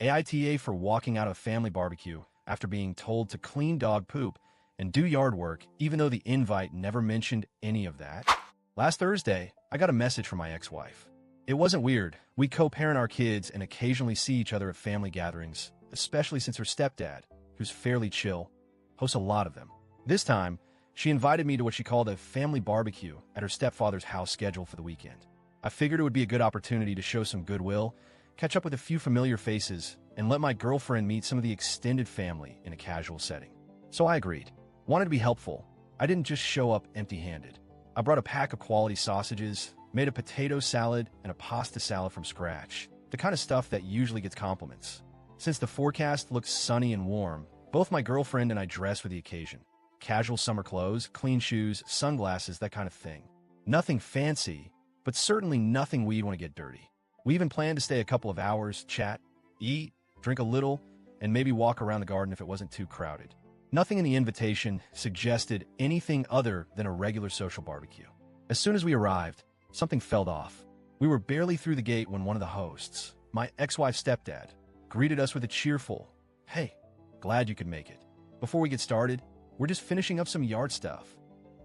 AITA for walking out of a family barbecue after being told to clean dog poop and do yard work, even though the invite never mentioned any of that. Last Thursday, I got a message from my ex-wife. It wasn't weird. We co-parent our kids and occasionally see each other at family gatherings, especially since her stepdad, who's fairly chill, hosts a lot of them. This time, she invited me to what she called a family barbecue at her stepfather's house scheduled for the weekend. I figured it would be a good opportunity to show some goodwill, catch up with a few familiar faces, and let my girlfriend meet some of the extended family in a casual setting. So I agreed. Wanted to be helpful. I didn't just show up empty-handed. I brought a pack of quality sausages, made a potato salad and a pasta salad from scratch, the kind of stuff that usually gets compliments. Since the forecast looked sunny and warm, both my girlfriend and I dressed for the occasion. Casual summer clothes, clean shoes, sunglasses, that kind of thing. Nothing fancy, but certainly nothing we'd want to get dirty. We even planned to stay a couple of hours, chat, eat, drink a little, and maybe walk around the garden if it wasn't too crowded. Nothing in the invitation suggested anything other than a regular social barbecue. As soon as we arrived, something felt off. We were barely through the gate when one of the hosts, my ex-wife's stepdad, greeted us with a cheerful, "Hey, glad you could make it. Before we get started, we're just finishing up some yard stuff."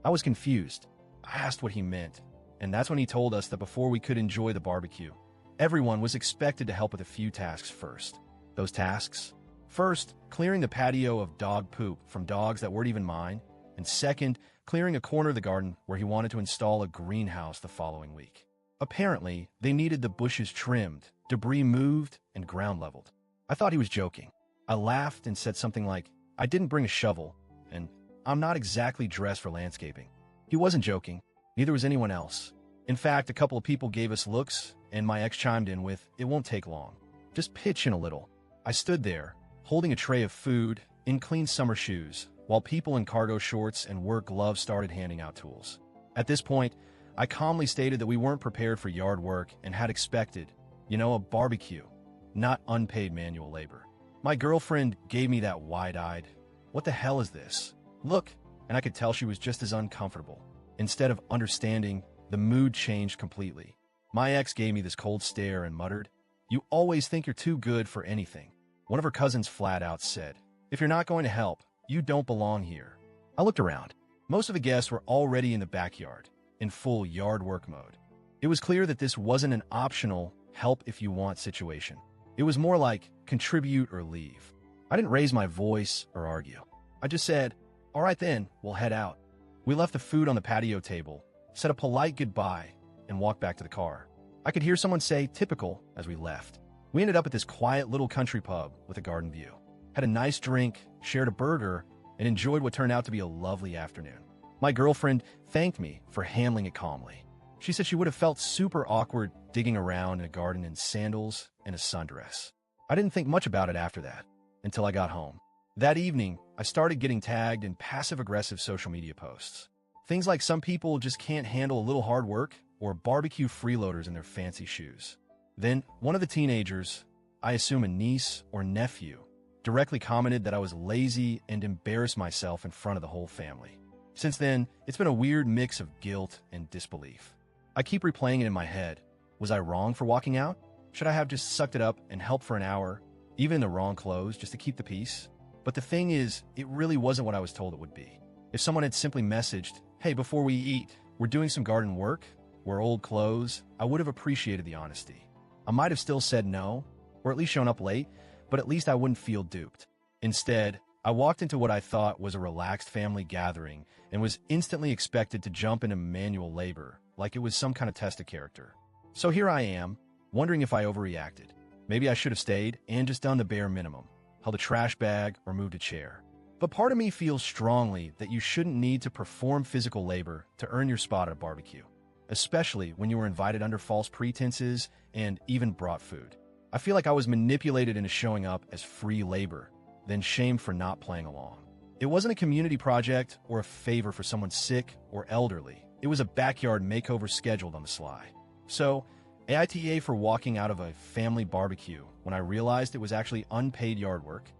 I was confused. I asked what he meant, and that's when he told us that before we could enjoy the barbecue, everyone was expected to help with a few tasks first. Those tasks? First, clearing the patio of dog poop from dogs that weren't even mine, and second, clearing a corner of the garden where he wanted to install a greenhouse the following week. Apparently, they needed the bushes trimmed, debris moved, and ground leveled. I thought he was joking. I laughed and said something like, "I didn't bring a shovel, and I'm not exactly dressed for landscaping." He wasn't joking. Neither was anyone else. In fact, a couple of people gave us looks, and my ex chimed in with, "It won't take long. Just pitch in a little." I stood there, holding a tray of food, in clean summer shoes, while people in cargo shorts and work gloves started handing out tools. At this point, I calmly stated that we weren't prepared for yard work and had expected, a barbecue, not unpaid manual labor. My girlfriend gave me that wide-eyed, "What the hell is this? Look," and I could tell she was just as uncomfortable. Instead of understanding, the mood changed completely. My ex gave me this cold stare and muttered, "You always think you're too good for anything." One of her cousins flat out said, "If you're not going to help, you don't belong here." I looked around. Most of the guests were already in the backyard, in full yard work mode. It was clear that this wasn't an optional help if you want situation. It was more like contribute or leave. I didn't raise my voice or argue. I just said, "All right then, we'll head out." We left the food on the patio table, said a polite goodbye, and walked back to the car. I could hear someone say "typical" as we left. We ended up at this quiet little country pub with a garden view. Had a nice drink, shared a burger, and enjoyed what turned out to be a lovely afternoon. My girlfriend thanked me for handling it calmly. She said she would have felt super awkward digging around in a garden in sandals and a sundress. I didn't think much about it after that, until I got home. That evening, I started getting tagged in passive-aggressive social media posts. Things like some people just can't handle a little hard work, or barbecue freeloaders in their fancy shoes. Then, one of the teenagers, I assume a niece or nephew, directly commented that I was lazy and embarrassed myself in front of the whole family. Since then, it's been a weird mix of guilt and disbelief. I keep replaying it in my head. Was I wrong for walking out? Should I have just sucked it up and helped for an hour, even in the wrong clothes, just to keep the peace? But the thing is, it really wasn't what I was told it would be. If someone had simply messaged, "Hey, before we eat, we're doing some garden work, wear old clothes," I would have appreciated the honesty. I might have still said no, or at least shown up late, but at least I wouldn't feel duped. Instead, I walked into what I thought was a relaxed family gathering and was instantly expected to jump into manual labor, like it was some kind of test of character. So here I am, wondering if I overreacted. Maybe I should have stayed and just done the bare minimum, held a trash bag or moved a chair. But part of me feels strongly that you shouldn't need to perform physical labor to earn your spot at a barbecue, especially when you were invited under false pretenses and even brought food. I feel like I was manipulated into showing up as free labor, then shamed for not playing along. It wasn't a community project or a favor for someone sick or elderly. It was a backyard makeover scheduled on the sly. So, AITA for walking out of a family barbecue when I realized it was actually unpaid yard work,